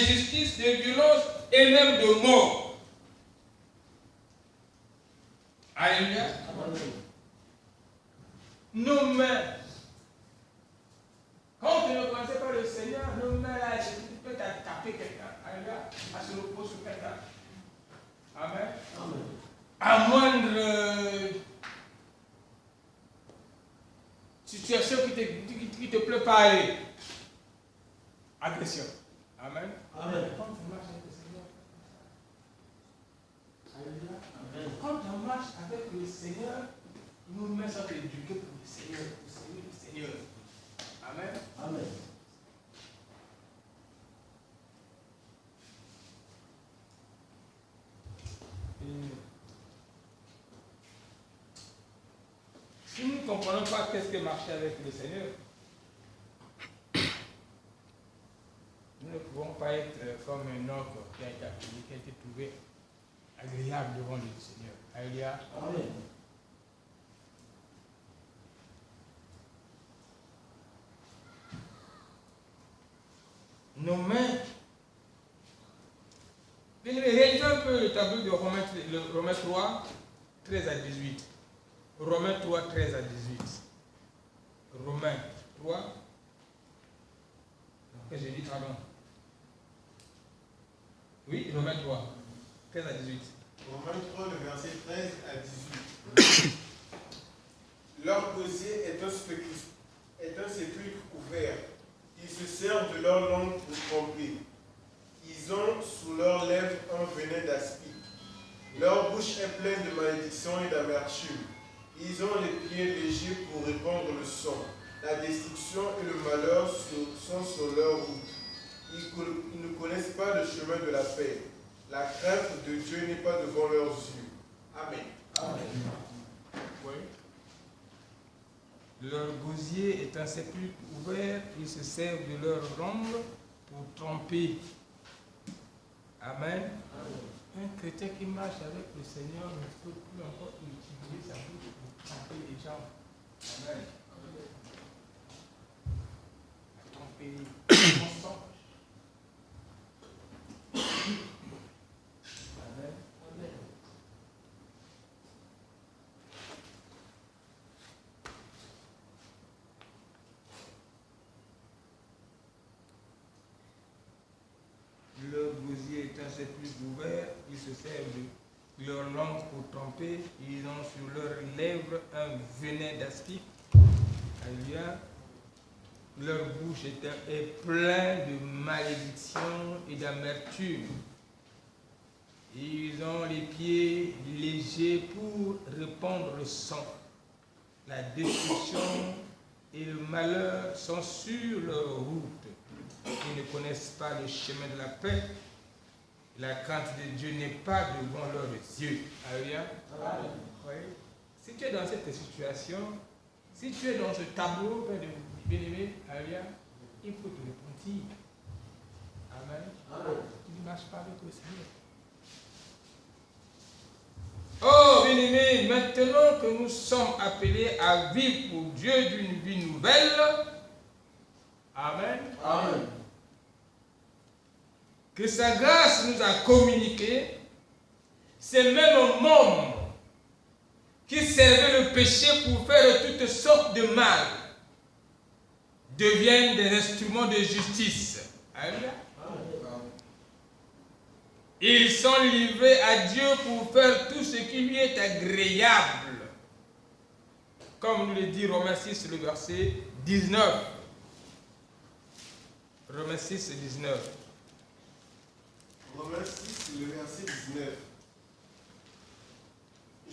d'injustice, de violence et même de mort. Alléluia. Nos mains. Quand tu ne connaissais pas le Seigneur, nos mains là, tu peux taper quelqu'un. Alléluia. À se reposer sur quelqu'un. Amen. Amen. À moindre situation qui te plaît pas aller. Agression. Amen. Amen. Quand tu marches avec le Seigneur. Alléluia. Amen. Quand tu marches avec le Seigneur, nos mains sont éduquées pour le Seigneur. Pour servir le Seigneur. Amen. Amen. Si nous ne comprenons pas qu'est-ce que marcher avec le Seigneur, nous ne pouvons pas être comme un homme qui a été trouvé agréable devant le Seigneur. Alléluia. Amen. Nos mains. Réalisez un peu le tableau de Romains 3, 13 à 18. Romains 3, 13 à 18. Romains 3. Qu'est-ce que j'ai dit, pardon? Oui, Romains 3, 13 à 18. Romains 3, le verset 13 à 18. Leur gosier est un sépulcre ouvert. Ils se servent de leur langue pour tromper. Ils ont sous leurs lèvres un venin d'aspic. Leur bouche est pleine de malédiction et d'amertume. Ils ont les pieds légers pour répandre le sang. La destruction et le malheur sont sur leur route. Ils ne connaissent pas le chemin de la paix. La crainte de Dieu n'est pas devant leurs yeux. Amen. Amen. Oui. Leur gosier est un sépulcre ouvert. Ils se servent de leur langue pour tromper. Amen. Amen. Un chrétien qui marche avec le Seigneur ne peut plus encore utiliser sa bouche pour tromper les gens. Amen. Tromper son sang. Amen. Amen. Leur gosier est un sépulcre ouvert, ils se servent de leur langue pour tromper, ils ont sur leurs lèvres un venin d'aspic. Alléluia. Leur bouche est pleine de malédiction et d'amertume. Ils ont les pieds légers pour répandre le sang. La destruction et le malheur sont sur leur route. Ils ne connaissent pas le chemin de la paix. La crainte de Dieu n'est pas devant leurs yeux. Alléluia. Oui. Si tu es dans cette situation, si tu es dans ce tableau, Père de bien-aimé, alléluia, il faut te repentir. Amen. Amen. Tu ne marches pas avec le Seigneur. Oh, bien-aimé, maintenant que nous sommes appelés à vivre pour Dieu d'une vie nouvelle, amen. Amen. Que sa grâce nous a communiqué, ces mêmes membres qui servaient le péché pour faire toutes sortes de mal deviennent des instruments de justice. Alléluia. Ils sont livrés à Dieu pour faire tout ce qui lui est agréable. Comme nous le dit Romains 6, le verset 19. Romains 6, 19. Romains 6, le verset 19.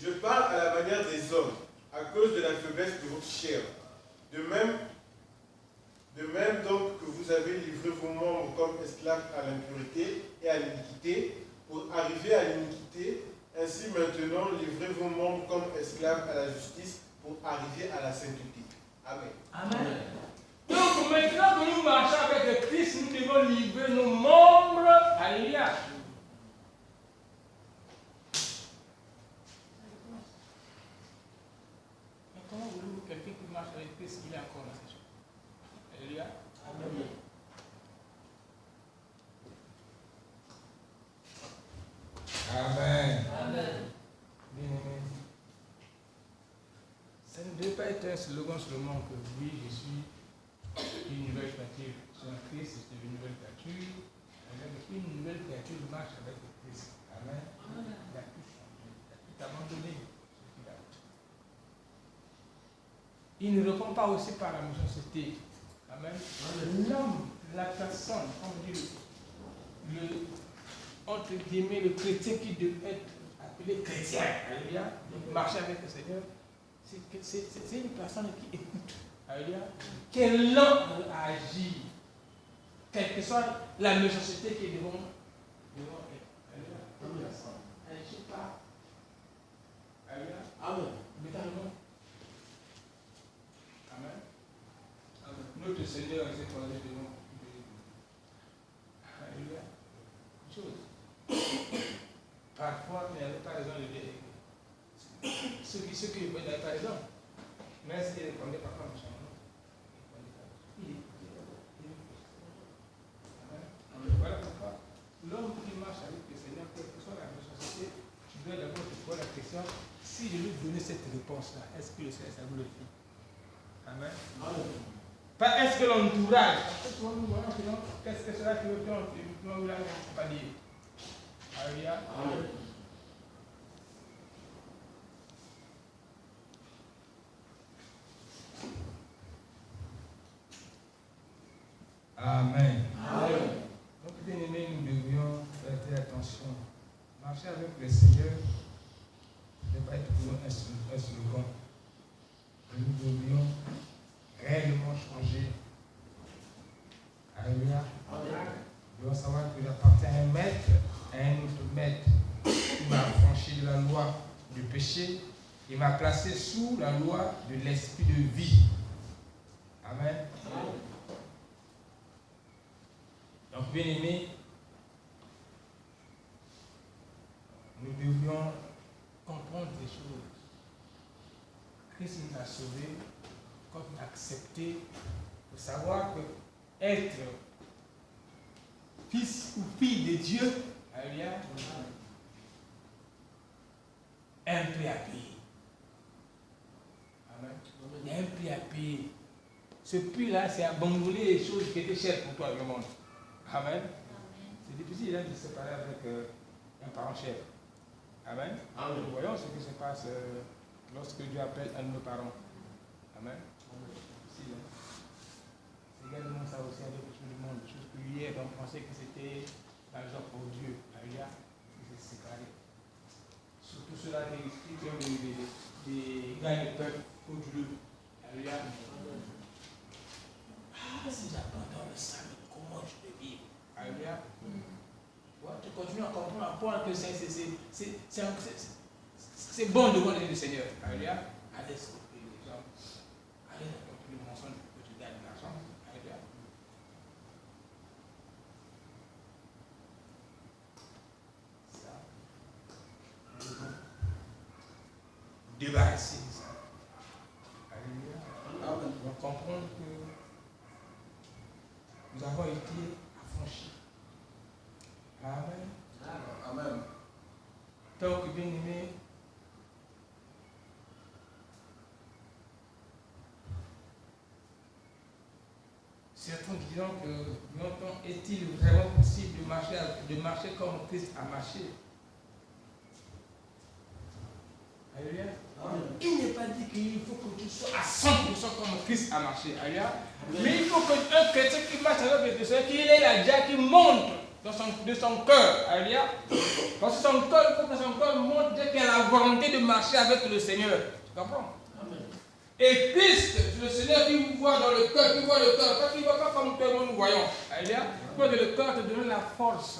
Je parle à la manière des hommes, à cause de la faiblesse de votre chair. De même donc que vous avez livré vos membres comme esclaves à l'impureté et à l'iniquité, pour arriver à l'iniquité, ainsi maintenant livrez vos membres comme esclaves à la justice, pour arriver à la sainteté. Amen. Amen. Donc maintenant que nous marchons avec le Christ, nous devons livrer nos membres. Alléluia. Mais comment voulez-vous que quelqu'un qui marche avec Christ, il est encore dans ces choses? Alléluia. Amen. un slogan seulement que oui, je suis une nouvelle créature. Sur un Christ, c'est une nouvelle créature. Une nouvelle créature marche avec le Christ. Amen. Il a tout changé. Il a tout abandonné. Il ne répond pas aussi par la méchanceté. Amen. L'homme, la personne, on dit entre guillemets, le chrétien qui devait être appelé chrétien, alléluia, marcher avec le Seigneur, c'est une personne qui écoute, alléluia, qui est lent à agir, quelle que soit la méchanceté qui est devant elle. Alléluia. Elle n'agit pas. Alléluia. Amen. Amen. Notre Seigneur s'est croisé devant. Alléluia. Chose. Parfois, il n'avait pas raison de dire. Ceux qui n'avaient pas raison. Mais s'il répondait parfois méchamment. Voilà pourquoi l'homme qui marche avec le Seigneur, quelle que soit la méchanceté, tu dois d'abord te poser la question, si je lui donnais cette réponse-là, est-ce que le Seigneur ça vous le fait? Amen. Pas est-ce que l'entourage, qu'est-ce que cela qui veut dire, on ne peut pas dire. Alléluia. Amen. Amen. Donc, bien aimés, nous devrions faire attention. Marcher avec le Seigneur ne doit pas être pour un slogan. Nous devrions réellement changer. Alléluia. Nous devons savoir que j'appartiens à un maître, à un autre maître. Il m'a affranchi de la loi du péché. Il m'a placé sous la loi de l'esprit de vie. Amen. Donc, bien aimés, nous devions comprendre les choses. Christ nous a sauvés, quand on a accepté, pour savoir que être fils ou fille de Dieu, alléluia, un prix à payer. Amen. Il y a un prix à payer. Ce prix-là, c'est abandonner les choses qui étaient chères pour toi, le monde. Amen. C'est difficile de se séparer avec un parent cher. Amen. Amen. Nous voyons ce qui se passe lorsque Dieu appelle un de nos parents. Amen. C'est également ça aussi avec les choses du monde. Des choses que hier, on pensait que c'était l'argent pour Dieu. Alléluia. Il s'est séparé. Surtout ceux-là qui ont des gains de peuple frauduleux. Alléluia. Ah, si j'abandonne le salut, comment je peux vivre? Alléluia. Tu continues à comprendre que c'est bon de voir le Seigneur. Alléluia. Allez sauver les gens. Allez dans le mensonge que tu gagnes de l'argent. Alléluia. Ça. Débarrasser de ça. Alléluia. On va comprendre que nous avons été affranchis. Amen. Amen. Donc, bien aimé, certains diront que longtemps est-il vraiment possible de marcher comme Christ a marché? Alléluia. Il n'est pas dit qu'il faut que tu sois à 100% comme Christ a marché. Alléluia. Mais il faut qu'un chrétien qui marche avec le Seigneur, qu'il ait la joie qui monte de son cœur. Alléluia. Parce que son cœur, il faut que son cœur monte dès qu'il a la volonté de marcher avec le Seigneur. Tu comprends? Amen. Et Christ, le Seigneur qui vous voit dans le cœur, qui voit le cœur, quand il ne voit pas comme tout le monde nous voyons. Alléluia. Il faut que le cœur te donne la force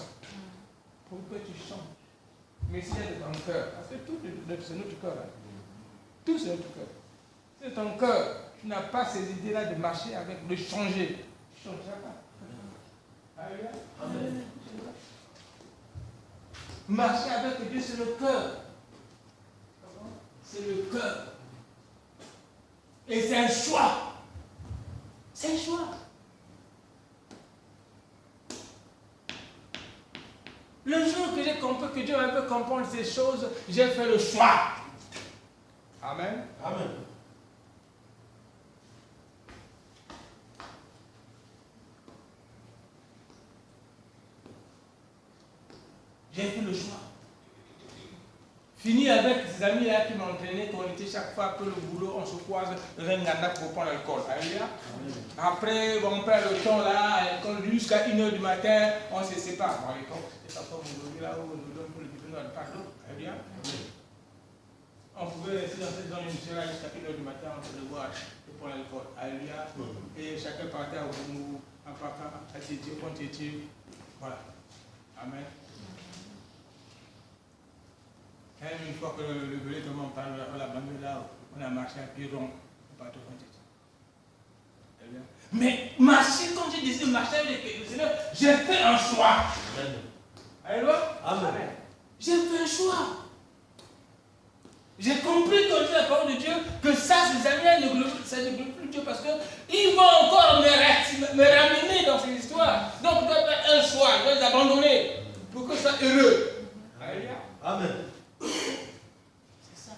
pour que tu chantes. Mais c'est de ton cœur. Parce que tout c'est notre cœur. Hein. Tout c'est notre cœur. C'est ton cœur. Tu n'as pas ces idées-là de marcher avec, de changer. Tu ne changeras pas. Alléluia. Amen. Marcher avec Dieu, c'est le cœur. C'est le cœur. Et c'est un choix. C'est un choix. Le jour que j'ai compris que Dieu m'a fait comprendre ces choses, j'ai fait le choix. Amen. Amen. J'ai fait le choix. Fini avec ces amis là qui m'entraînaient, qu'on était chaque fois que le boulot, on se croise, Rengana pour prendre l'alcool. Après, on perd le temps là, à l'école, jusqu'à 1h du matin, on se sépare. Bon, à l'époque, c'était pas comme aujourd'hui là où on nous donne pour le diplôme, pas d'eau. On pouvait rester dans cette zone initiale jusqu'à 1h du matin, on se devoir pour prendre l'alcool. Alléluia. Et chacun partait au bout, en partant à Tétier, contre Tétier. Voilà. Amen. Et une fois que le velay tombe, on l'a abandonné là, on a marché à pied rond, on part au contre Tétier. Mais marcher, quand j'ai décidé de marcher avec le Seigneur, j'ai fait un choix. Alléluia. Amen. J'ai fait un choix. J'ai compris quand j'ai la parole de Dieu que ça, ces amis-là, ça ne glorifie plus Dieu parce qu'ils vont encore me ramener dans ces histoires. Donc, je dois faire un choix, je dois les abandonner pour que je sois heureux. Alléluia. Amen. C'est ça.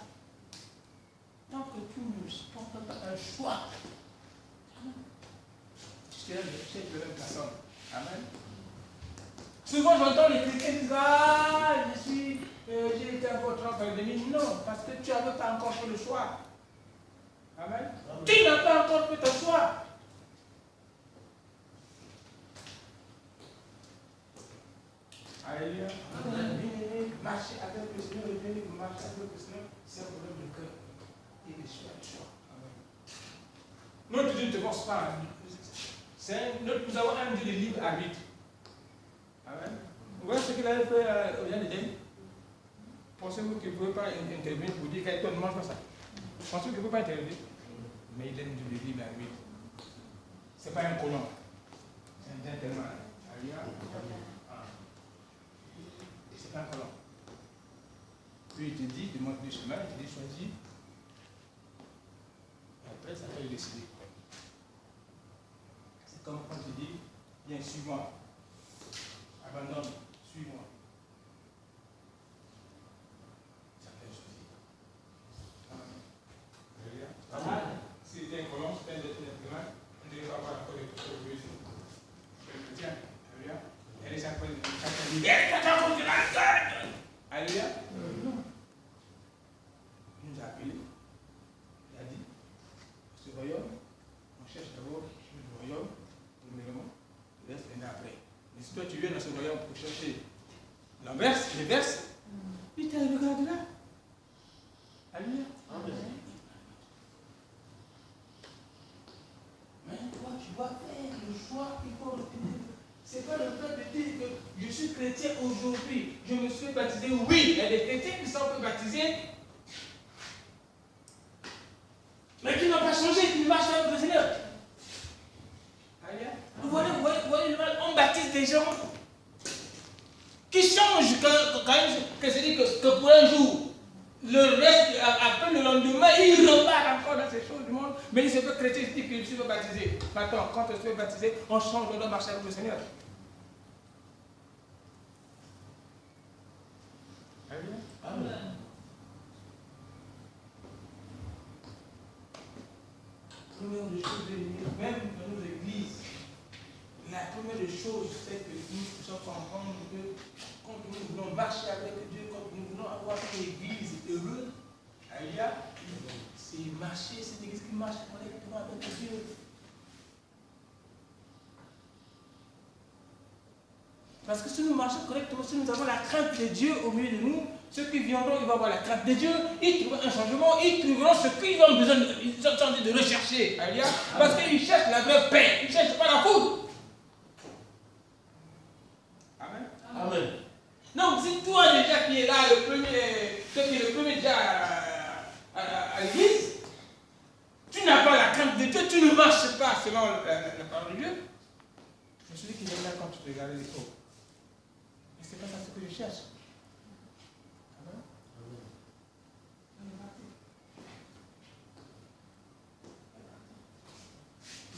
Tant que tu ne portes pas un choix, tu seras de la même personne. Amen. Souvent, j'entends les chrétiens dire ah, j'ai été un peu trop demi. Non, parce que tu n'avais pas encore fait le choix. Amen. Tu n'as pas encore fait ton choix. Alléluia. Marcher avec le Seigneur, marcher avec le Seigneur, c'est un problème de cœur. Et de choix. Amen. Notre Dieu ne te force pas. Nous avons un Dieu de libre arbitre. Amen. Vous voyez ce qu'il avait fait au Jan d'Éden? Pensez-vous qu'il ne pouvait pas intervenir pour dire que toi ne mange pas ça? Pensez-vous qu'il ne peut pas intervenir? Mais il aime Dieu de libre arbitre. Ce n'est pas un colon. C'est un gentleman. Alléluia. C'est pas un colon. Puis il te dit, demande du chemin, il te dit choisis. Et après, ça fait le décider. C'est comme quand tu dis, viens, suis-moi. Abandonne, suis-moi. Ça fait choisir. Amen. Si c'était un colon, c'était un gentleman, on ne devait pas avoir la cause de Dieu. Le chrétien, alléluia. Elle est chaque fois dit, alléluia. Il nous a appelés. Il a dit, ce royaume, on cherche d'abord le royaume, premièrement, le reste viendra après. Mais si toi tu viens dans ce royaume pour chercher l'inverse, il t'a regardé là. Alléluia. Mais toi, tu dois faire le choix qu'il faut retenir. Ce n'est pas le fait de dire que je suis chrétien aujourd'hui, je me suis baptisé. Oui, il y a des chrétiens qui sont baptisés, mais qui n'ont pas changé, qui marchent avec le Seigneur. Vous voyez le mal, on baptise des gens qui changent quand même, que c'est dit que pour un jour, le reste, après le lendemain, il repart encore dans ces choses du monde. Mais il se fait chrétien, il dit que je suis baptisé. Maintenant, quand je suis baptisé, on change, on doit marcher avec le Seigneur. Amen. Première des choses, même dans nos églises, la première des choses, c'est que nous puissions comprendre que quand nous voulons marcher avec Dieu, quand nous voulons avoir une église heureuse, c'est marcher, c'est une église qui marche correctement avec Dieu. Parce que si nous marchons correctement, si nous avons la crainte de Dieu au milieu de nous, ceux qui viendront, ils vont avoir la crainte de Dieu, ils trouveront un changement, ils trouveront ce qu'ils ont besoin de rechercher. Parce qu'ils cherchent la vraie paix, ils ne cherchent pas la foudre. Amen. Amen. Donc si toi déjà qui es là, le premier déjà à l'église, tu n'as pas la crainte de Dieu, tu ne marches pas selon la parole de Dieu. Je suis dit qu'il est là quand tu te regardes les pauvres. Mais ce n'est pas ça ce que je cherche. Amen.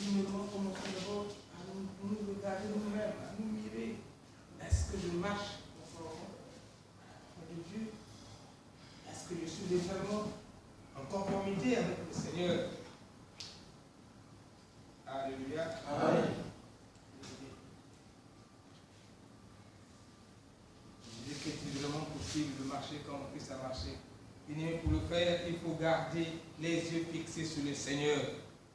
Nous devons commencer d'abord à nous regarder nous-mêmes, à nous mirer. Est-ce que je marche conformément à la parole de Dieu? Est-ce que je suis vraiment en conformité avec le Seigneur? Alléluia. Amen. Je dis que marcher comme Christ a marché. Bien-aimé, pour le faire, il faut garder les yeux fixés sur le Seigneur.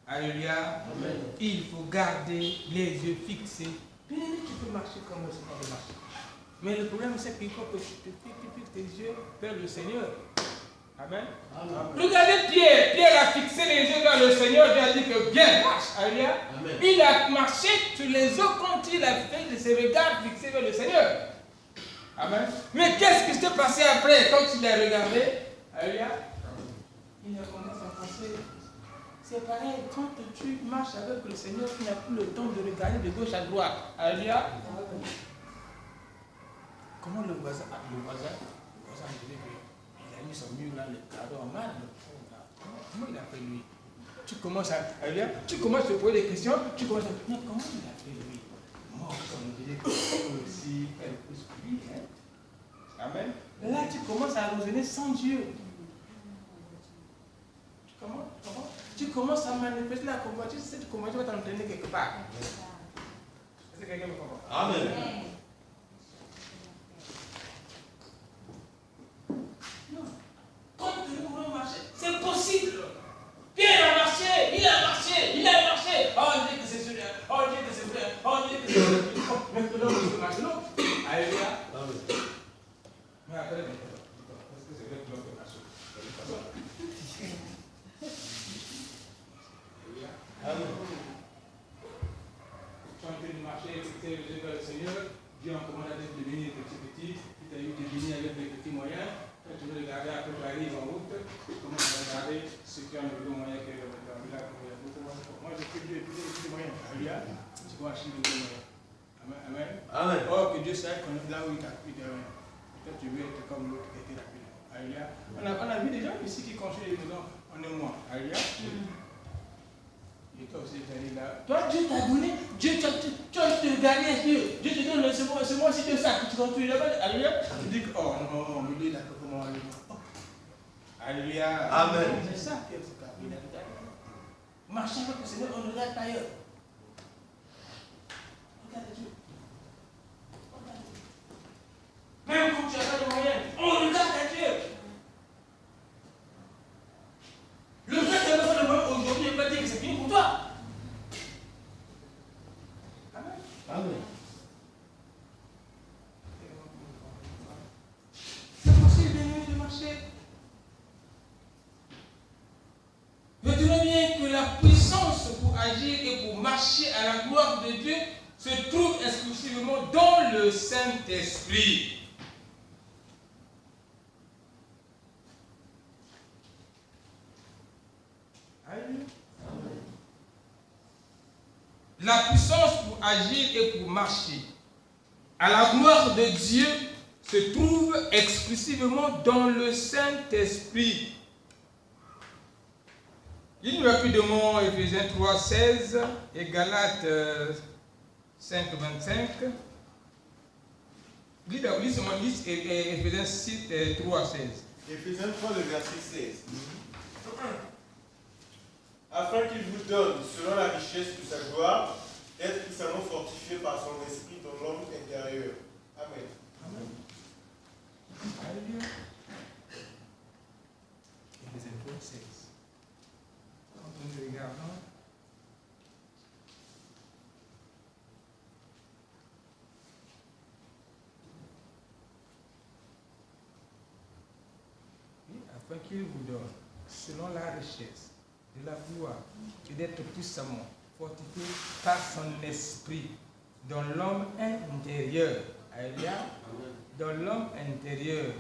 Alléluia. Amen. Il faut garder les yeux fixés. Bien-aimé, tu peux marcher comme le Seigneur veut marcher. Mais le problème, c'est qu'il faut que tu fixes tes yeux vers le Seigneur. Amen. Amen. Regardez Pierre. Pierre a fixé les yeux vers le Seigneur. Dieu a dit que bien marche. Alléluia. Amen. Il a marché sur les eaux quand il a fait de ses regards fixés vers le Seigneur. Amen. Mais qu'est-ce qui s'est passé après quand il a regardé? Alléluia. Il a commencé à penser. C'est pareil, quand tu marches avec le Seigneur, tu n'as plus le temps de regarder de gauche à droite. Alléluia. Comment le voisin me dit qu'il a mis son mur là, le cadeau en mal. Comment il a fait lui? Tu commences à te poser des questions, tu commences à dire, comment il a fait lui? Moi, comme je disais, aussi faire plus que lui. Hein? Amen. Là, tu commences à raisonner sans Dieu. Tu commences à manifester la convoitise, tu sais comment tu vas t'entraîner quelque part. Est-ce que quelqu'un me comprend? Amen. Non. Quand nous voulons marcher, c'est possible. Pierre a marché, il a marché. Oh, on dit que c'est celui-là, oh, on dit que c'est vrai, oh, on dit que c'est vrai. Maintenant, je peux marcher, non? Alléluia. Mais après, est-ce que c'est vrai que l'on peut marcher? Amen. Tu es en train de marcher, tu es vers le Seigneur, Dieu en commande d'être devenu petit, puis tu as eu de venir avec des petits moyens, quand tu veux regarder, après tu arrives en route, tu commences à regarder ceux qui ont le gros moyen que moi je fais Dieu plus de moyens. Alléluia. Tu vas acheter de gros moyens. Amen. Amen. Oh, que Dieu sache qu'on est là où il t'a pris de rien. Peut-être tu veux être comme l'autre qui était rapide. Alléluia. On a vu des gens ici qui construisent des maisons en un mois. Alléluia. Et toi aussi, tu allé là. Toi, Dieu t'a donné, Dieu, tu as te regarder, Dieu te donne, c'est moi aussi de ça que tu construis là-bas. Alléluia. Tu dis que, oh non, mais lui, il a que comment aller. Alléluia. Amen. C'est ça qu'il faut faire. Marcher avec le Seigneur, on ne regarde pas ailleurs. Regarde Dieu. Même quand tu n'as pas de moyens, on regarde à Dieu. Le fait de faire le moyen aujourd'hui, il ne veut pas dire que c'est fini pour toi. Amen. Amen. C'est possible de marcher. Retenez bien que la puissance pour agir et pour marcher à la gloire de Dieu se trouve exclusivement dans le Saint-Esprit. La puissance pour agir et pour marcher à la gloire de Dieu se trouve exclusivement dans le Saint-Esprit. Il nous rapidement Éphésiens 3,16 et Galates 5,25. Lis seulement Éphésiens 3,16. Éphésiens 3, le verset 16. Afin qu'il vous donne, selon la richesse de sa gloire, d'être puissamment fortifié par son esprit dans l'homme intérieur. Amen. Amen. Alléluia. Éphésiens 3,16. Quand nous regardons, afin qu'il vous donne, selon la richesse de la gloire, et d'être puissamment fortifié par son esprit dans l'homme intérieur. Alléluia. Dans l'homme intérieur.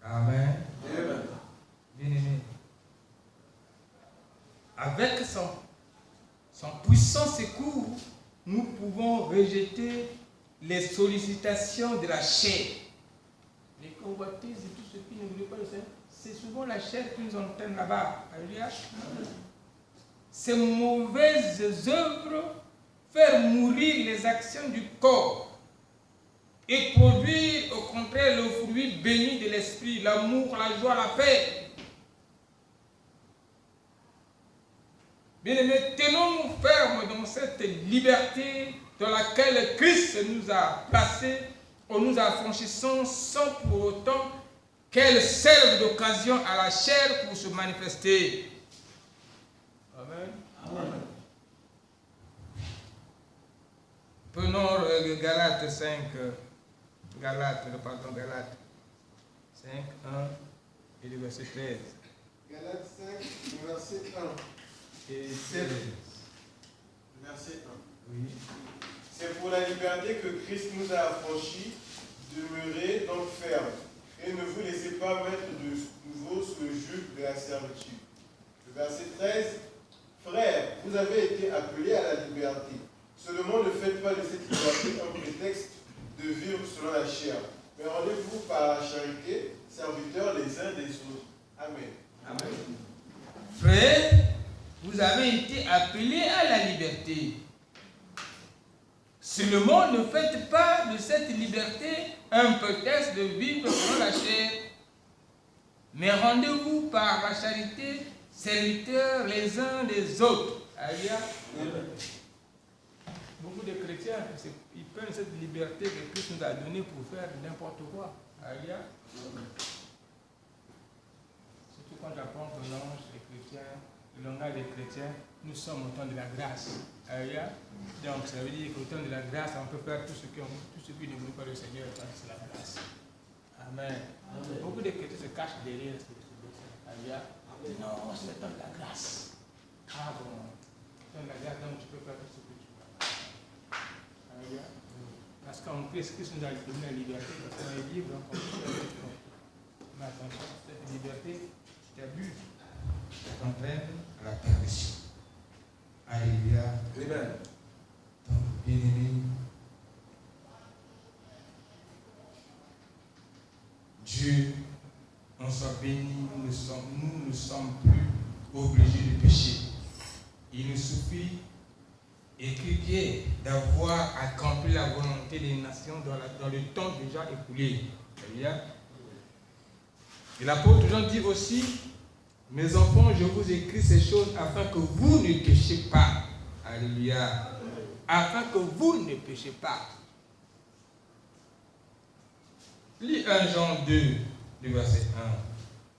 Amen. Bien-aimé. Avec son puissant secours, nous pouvons rejeter les sollicitations de la chair. Les convoitises et tout ce qui ne voulait pas le Seigneur, c'est souvent la chair qui nous entraîne là-bas. Alléluia. Ces mauvaises œuvres faire mourir les actions du corps et produire au contraire le fruit béni de l'esprit, l'amour, la joie, la paix. Bien-aimés, tenons-nous fermes dans cette liberté dans laquelle Christ nous a placés en nous affranchissant sans pour autant qu'elle serve d'occasion à la chair pour se manifester. Amen. Amen. Prenons Galates 5, Galates 5, 1 et le verset 13. Galates 5, verset 1 Et 7. Verset 1. Oui. C'est pour la liberté que Christ nous a affranchis. Demeurez donc fermes et ne vous laissez pas mettre de nouveau sous le joug de la servitude. Le verset 13. Frères, vous avez été appelés à la liberté. Seulement ne faites pas de cette liberté un prétexte de vivre selon la chair, mais rendez-vous par la charité, serviteurs les uns des autres. Amen. Amen. Frères, vous avez été appelés à la liberté. Seulement ne faites pas de cette liberté un prétexte de vivre selon la chair, mais rendez-vous par la charité, serviteurs les uns des autres. Alléluia. Beaucoup de chrétiens, ils prennent cette liberté que Christ nous a donnée pour faire n'importe quoi. Alléluia. Surtout quand j'apprends que les chrétiens, le langage des chrétiens, nous sommes au temps de la grâce. Alléluia. Donc ça veut dire qu'au temps de la grâce, on peut faire tout ce qui ne veut pas le Seigneur, c'est la grâce. Amen. Amen. Beaucoup de chrétiens se cachent derrière ce Alléluia. Non, c'est le temps de la grâce. Ah bon, le temps de la grâce, donc tu peux faire tout ce que tu veux. Alléluia. Parce qu'en Christ nous a donné la liberté, parce qu'on est libre, donc on peut faire tout. Mais attention, cette liberté, c'est abus. Ça entraîne à la perdition. Alléluia. Amen. Donc, bien-aimé, Dieu, on soit béni, nous ne sommes plus obligés de pécher. Il nous suffit, écrit Pierre, d'avoir accompli la volonté des nations dans le temps déjà écoulé. Alléluia. Et l'apôtre Jean dit aussi, mes enfants, je vous écris ces choses afin que vous ne péchiez pas. Alléluia. Afin que vous ne péchiez pas. Lis 1 Jean 2, le verset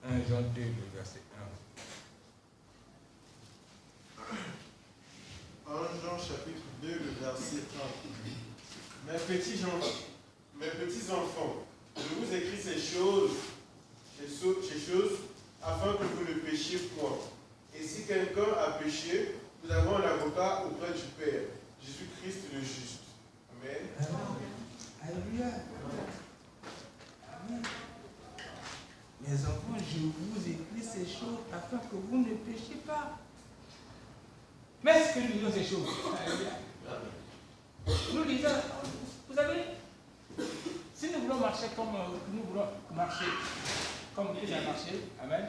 1. 1 Jean 2, le verset 1. 1 Jean chapitre 2, le verset 1. Mes petits enfants, je vous écris ces choses afin que vous ne péchiez point. Et si quelqu'un a péché, nous avons un avocat auprès du Père, Jésus-Christ le juste. Amen. Alléluia. Amen. Mes enfants, je vous écris ces choses afin que vous ne péchiez pas. Mais est-ce que nous lisons ces choses? Alléluia. Nous lisons, vous savez, si nous voulons marcher comme Christ a marché, amen,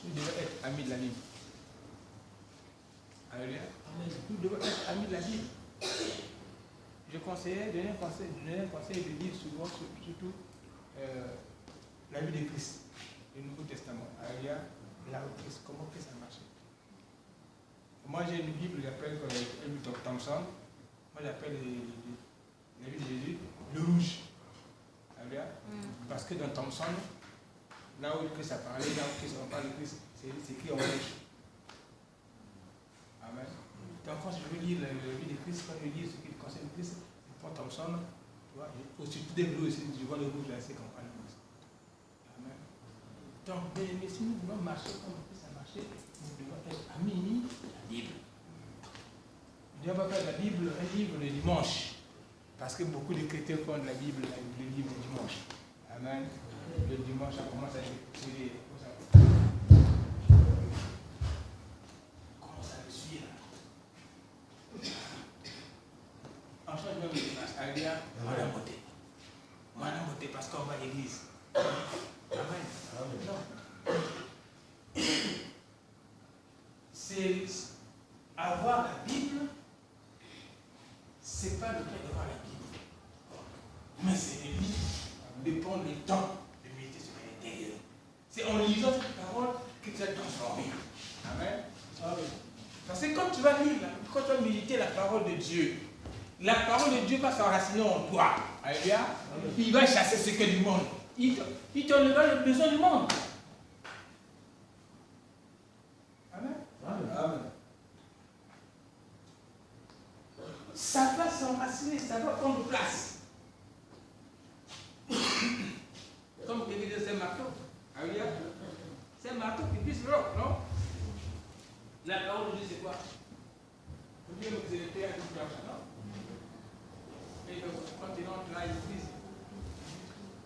nous devons être amis de la Bible. Alléluia. Nous devons être amis de la Bible. Je conseillais, donner un conseil de lire souvent, surtout la vie de Christ, le Nouveau Testament. Alléluia. Là où Christ, comment Christ a marché. Moi j'ai une Bible, j'appelle Thompson. Moi j'appelle la vie de Jésus le rouge. Alléluia. Parce que dans Thompson, là où Christ a parlé, là où Christ a parlé de Christ, c'est écrit en rouge. Amen. Donc quand je veux lire la vie de Christ, quand je veux lire ce qui concerne Christ, je prends Thompson, tu vois, aussi tout des bleus, je vois le rouge là, c'est qu'on parle de Christ. Amen. Donc, mais si nous voulons marcher comme Christ a marché, nous devons être amis de la Bible. Nous devons faire la Bible, un livre le dimanche. Parce que beaucoup de chrétiens font de la Bible, le livre le dimanche. Amen. Le dimanche, on commence à écouter. Commence à le suivre. En change même de place, Alléluia, on a voté. On a voté parce qu'on va à l'église. Amen. Non. C'est avoir la Bible, c'est pas le fait d'avoir la Bible. Mais c'est de lire, de prendre le temps de méditer sur l'intérieur. C'est en lisant cette parole que tu vas te transformer. Amen. Parce que quand tu vas lire, quand tu vas méditer la parole de Dieu, la parole de Dieu va s'enraciner en toi. Alléluia. Il va chasser ce que du monde. Il t'enlèvera le besoin du monde. Amen. Amen. Ça va s'enraciner, ça va prendre place. Comme je disais, c'est un marteau. Alléluia. C'est un marteau qui pisse le roc, non? La parole de Dieu, c'est quoi? Dieu nous a été à tout planche, non? Et quand il entre là, il brise.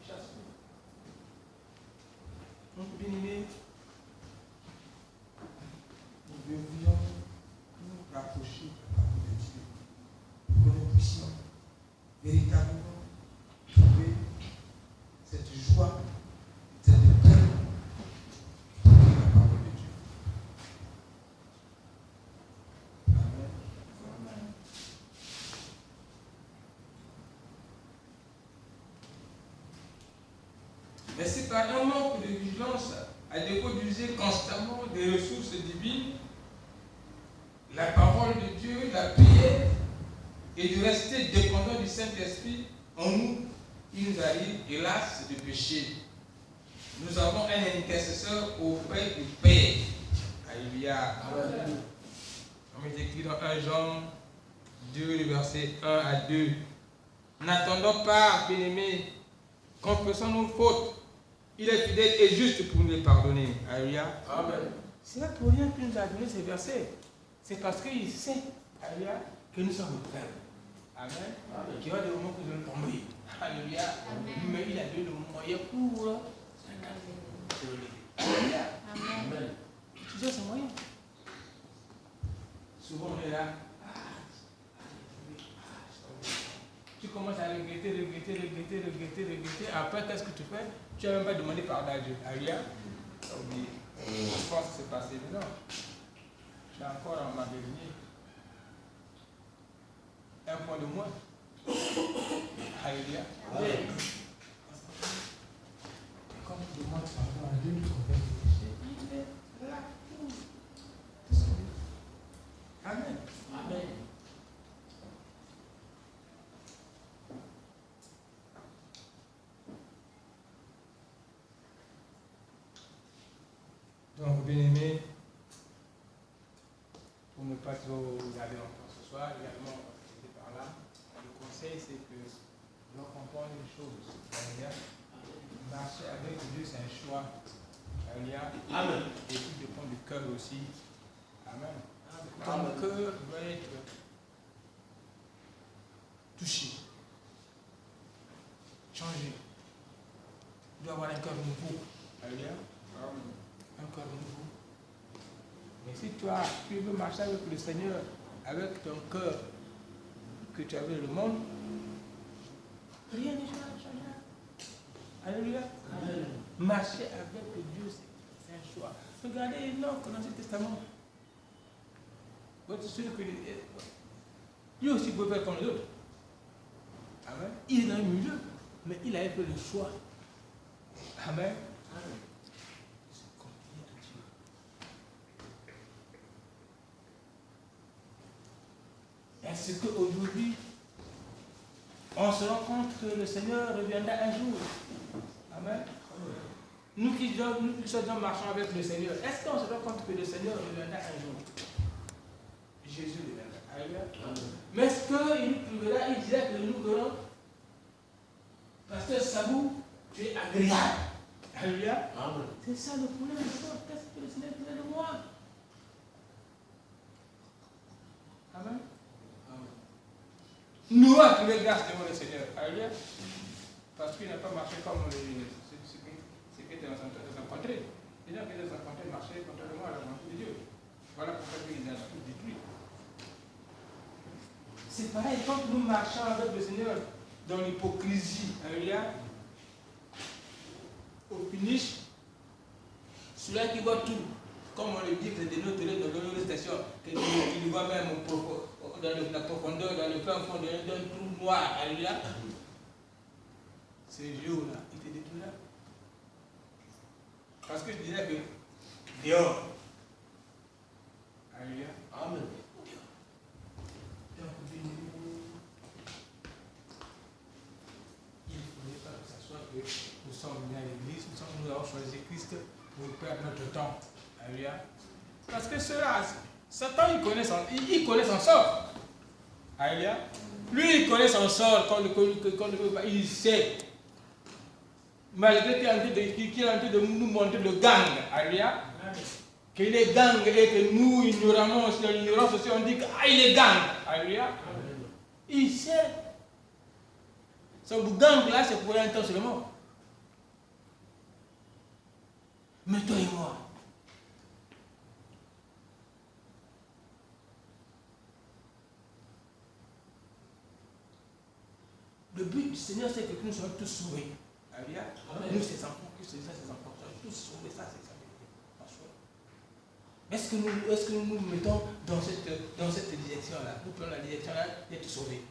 Chasse. Donc, bien aimé, nous devions nous rapprocher de la parole de Dieu. Pour que nous puissions véritablement trouver cette joie, cette paix dans la parole de Dieu. Amen. Mais c'est par un manque de vigilance, à défaut d'user constamment des ressources divines, la parole de Dieu, la prière, et de rester dépendant du Saint-Esprit en nous, il nous arrive, hélas, de pécher. Nous avons un intercesseur auprès du Père. Alléluia. Comme il est écrit dans 1 Jean 2, versets 1 à 2. N'attendons pas, bien-aimés, confessons nos fautes. Il est fidèle et juste pour nous les pardonner. Alléluia. Amen. C'est pas pour rien qu'il nous a donné ces versets. C'est parce qu'il sait, alléluia, que nous sommes frères. Amen. Qu'il y aura des moments que nous allons tomber. Alléluia. Mais il a donné le moyen pour se relever. Alléluia. Amen. Utilisez ce moyen. Souvent on est là. Tu commences à regretter. Après, qu'est-ce que tu fais? Tu n'as même pas demandé pardon à Dieu. Alléluia. Tu as oublié. Je pense que c'est passé. Mais non. Je suis encore en magasin. Un point de moins. Alléluia. Quand tu demandes pardon à Dieu, tu confesses tes péchés. Il est là pour te sauver. Amen. Amen. Donc, bien aimé, pour ne pas trop regarder longtemps ce soir, également, par là, le conseil, c'est que nous comprenons une chose. Marcher avec Dieu, c'est un choix. Amen. Et tout dépend du cœur aussi. Amen. Ton cœur doit être touché, changé. Tu dois avoir un cœur nouveau. Alléluia. Un cœur nouveau. Mais si toi, tu veux marcher avec le Seigneur, avec ton cœur que tu avais le monde, rien ne changera. Alléluia. Amen. Marcher avec Dieu, c'est un choix. Regardez Enoch dans l'Ancien Testament. Votre sûr que lui aussi pouvait faire comme les autres. Amen. Il est dans le milieu, mais il a fait le choix. Amen. Amen. Est-ce qu'aujourd'hui, on se rend compte que le Seigneur reviendra un jour? Amen. Nous qui sommes marchant avec le Seigneur, est-ce qu'on se rend compte que le Seigneur reviendra un jour? Jésus reviendra. Alléluia. Mais est-ce qu'il nous trouvera, il dirait que nous verrons, Pasteur Sabou, tu es agréable. Alléluia. C'est ça le problème. Qu'est-ce que le Seigneur fait de moi? Amen. Nous avons trouvé grâce devant le Seigneur. Alléluia. Parce qu'il n'a pas marché comme ce qui était dans sa contrée. Les gens qui étaient dans sa contrée marchaient contrairement à la volonté de Dieu. Voilà pourquoi il a tout détruit. C'est pareil quand nous marchons avec le Seigneur dans l'hypocrisie. Alléluia. Au finish, celui qui voit tout, comme on le dit, c'est de notre dans station, qu'il voit même dans la profondeur, dans le fin fond d'un trou noir. Alléluia. Ce jour-là, il te détruira. Parce que je disais que dehors. Alléluia. Amen. Donc, que nous sommes venus à l'église, nous avons choisi Christ pour perdre notre temps. Alléluia. Parce que ceux-là, Satan, il connaît son sort. Alléluia. Lui, il connaît son sort, quand il sait. Malgré qu'il est en train de nous montrer le gang. Alléluia. Qu'il est gang et que nous, ignorons, l'ignorance aussi, on dit qu'il est gang. Alléluia. Il sait. Ce gang là, c'est pour un temps seulement. Mais toi et moi, le but du Seigneur, c'est que nous soyons tous sauvés. Alléluia. Nous, ses enfants, que ses enfants soient tous sauvés. Ça, c'est ça. Est-ce que nous nous mettons dans cette direction-là? Nous prenons la direction-là d'être sauvés.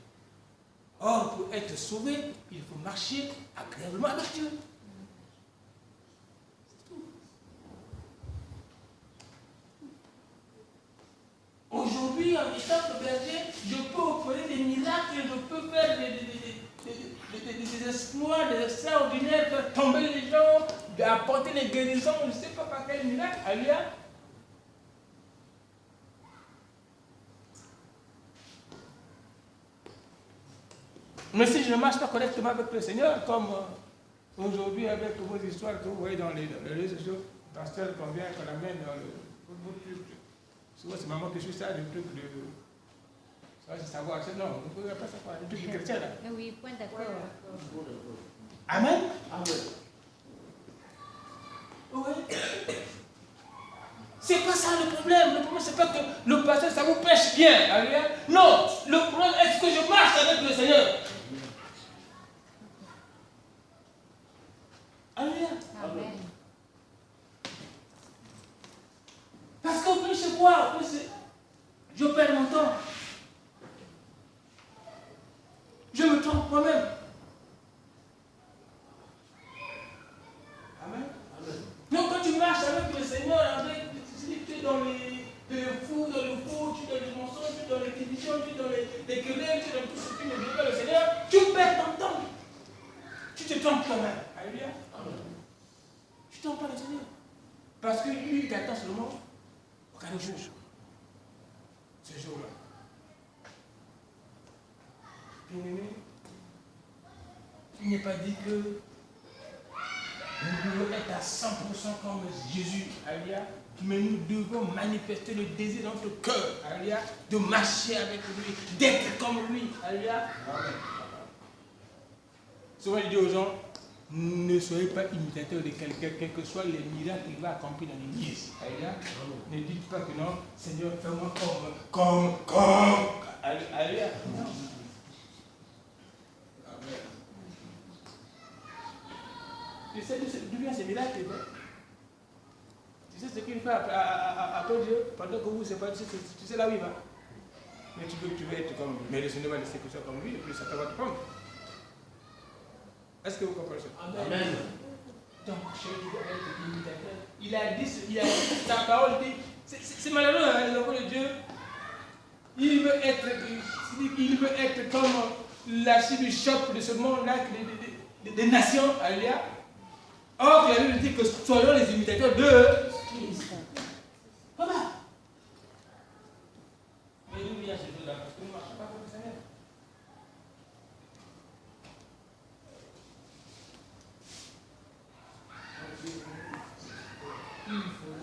Or, pour être sauvé, il faut marcher agréablement avec Dieu. C'est tout. Aujourd'hui, en étant le berger, je peux opérer des miracles, je peux faire des exploits, des extraordinaires, faire tomber les gens, apporter les guérisons, je ne sais pas par quel miracle. Alléluia. Mais si je ne marche pas correctement avec le Seigneur, comme aujourd'hui avec vos histoires que vous voyez dans les réseaux sociaux, dans celle qu'on vient, qu'on amène dans le truc. Souvent c'est maman qui suit ça, le truc de... Ça c'est savoir, non, vous ne pouvez pas savoir, le truc chrétien là. Oui, point d'accord. Amen. Amen. Oui. C'est pas ça le problème. Le problème, c'est pas que le pasteur, ça vous pêche bien. Alléluia. Non, le problème, est-ce que je marche avec le Seigneur? Alléluia. Amen. Parce qu'au plus c'est quoi? Je perds mon temps. Je me trompe moi-même. Amen. Donc quand tu marches avec le Seigneur, tu es dans le fou, tu es dans les mensonges, tu es dans les divisions, tu es dans les querelles, tu es dans tout ce qui ne veut pas le Seigneur, tu perds ton temps. Tu te trompes toi-même. Alléluia. Tu ne trompes pas le Seigneur. Parce que lui, il t'attend seulement au quel jour. Ce jour-là. Bien-aimé, il n'est pas dit que nous devons être à 100% comme Jésus, alléluia, mais nous devons manifester le désir dans notre cœur, alléluia, de marcher avec lui, d'être comme lui, alléluia. Souvent je dis aux gens, ne soyez pas imitateurs de quelqu'un, quels que soient les miracles qu'il va accomplir dans l'église, alléluia. Ne dites pas que non, Seigneur, fais-moi comme, alléluia. Non. Tu sais d'où vient ces miracles? Tu sais ce qu'il fait après Dieu, pendant que vous ne savez pas, tu sais là où il va. Mais tu veux être comme lui. Mais le Seigneur va laisser que tu sois comme lui, et puis ça va te prendre. Est-ce que vous comprenez ça? Amen. Donc, je dois être imitateur. Il a dit, sa parole dit, c'est malheureux, hein, l'enfant de Dieu. Il veut être comme l'archiduc de ce monde-là, des nations, alléluia. Or, la Bible dit que soyons les imitateurs de Christ. Voilà. Mais nous, il y a ces choses-là, parce que nous ne marchons pas avec le Seigneur. Il faut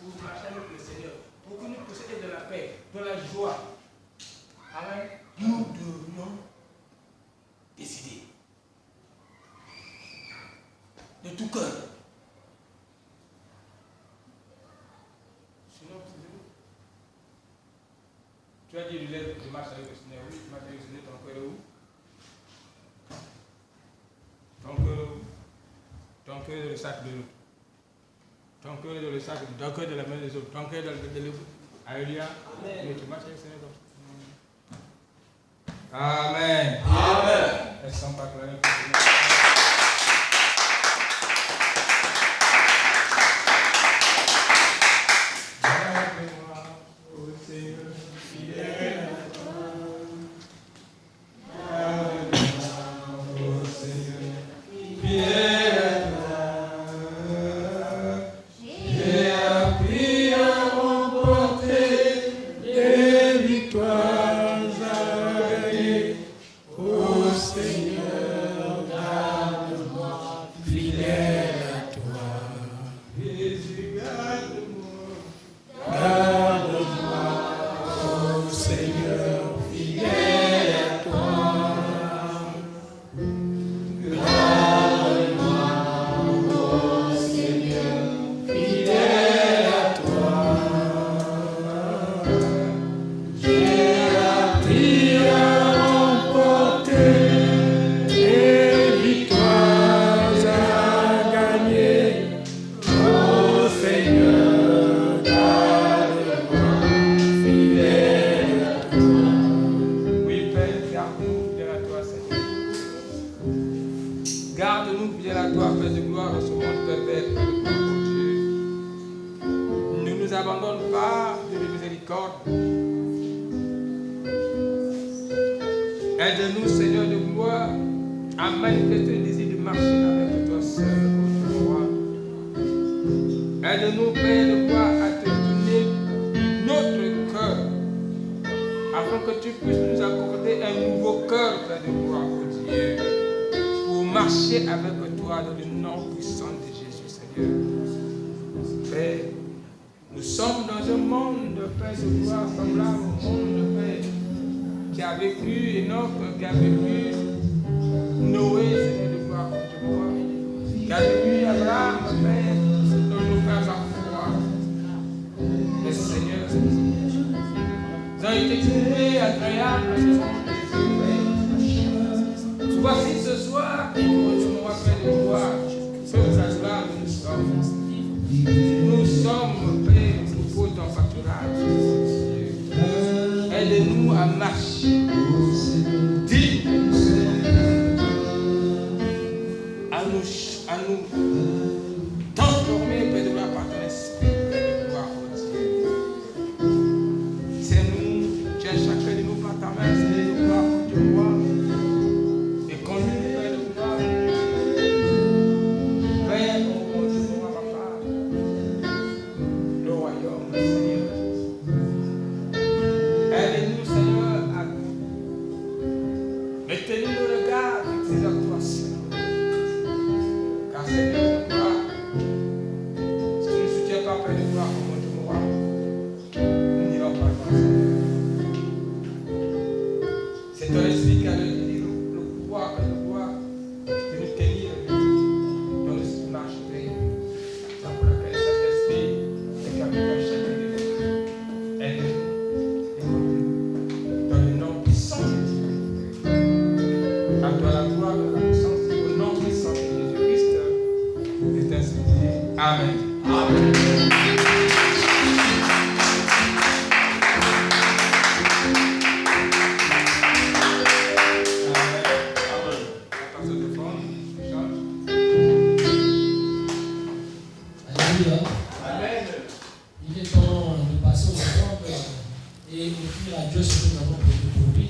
pour marcher avec le Seigneur, pour que nous possédions de la paix, de la joie. Amen. Nous devrions décider. De tout cœur. Sinon, tu as dit, je marche avec le Seigneur. Oui, tu marches avec le Seigneur, ton cœur est où? Ton cœur est où? Ton cœur est dans le sac de l'autre. Ton cœur est dans le sac, ton cœur est dans la main des autres. Ton cœur est dans le... Alléluia. Mais tu marches avec le Seigneur comme ça. Amen. Amen. Elles sont pas claires. Seigneur. nous viennent à toi, Père de gloire, dans ce monde pervers, Père de gloire, mon Dieu. Ne nous abandonne pas de miséricorde. Aide-nous, Seigneur de gloire, à manifester le désir de marcher avec toi seul, mon roi. Aide-nous, Père de gloire, à te donner notre cœur, afin que tu puisses nous accorder un nouveau cœur, Père de gloire, mon Dieu, pour marcher avec toi dans le nom puissant de Jésus, Seigneur. Père, nous sommes dans un monde, Père de gloire, semblable au monde, Père, qui a vécu Enoch, qui a vécu Noé, Seigneur de gloire, qui a vécu Abraham, Père, dans nos pères à foi. Mais Seigneur, ils ont été trouvés agréables dans ce monde des Père. Voici ce soir, écoute-moi, Père de gloire, que nous gloire nous sommes. Nous sommes, Père, pour ton pâturage. Aide-nous à marcher digne, à nous transformer, Père de gloire, par ton esprit, Père de gloire, oh Dieu. C'est nous, tiens chacun de nous par ta main, Seigneur de gloire, oh Dieu, moi, et conduis-nous, Père de gloire, vers, oh Dieu, moi, papa, le royaume, Seigneur. Aide-nous, Seigneur, à maintenir le regard fixé sur toi, Seigneur. Car, Seigneur, de gloire, si tu ne soutiens pas, Père de gloire, comme mon Dieu, moi, nous n'irons pas loin, Seigneur. C'est ton esprit qui a le pouvoir, Père de gloire, de nous tenir dans le marche, Père. C'est pour laquelle cet esprit est capable chacun de nous. Aide-nous. Dans le nom puissant de Jésus. À toi la gloire, la puissance, au nom puissant de Jésus-Christ, est ainsi dit. Amen. Amen. Alléluia. Amen. Il est temps de passer au temple et offrir à Dieu ce que nous avons prévu pour lui.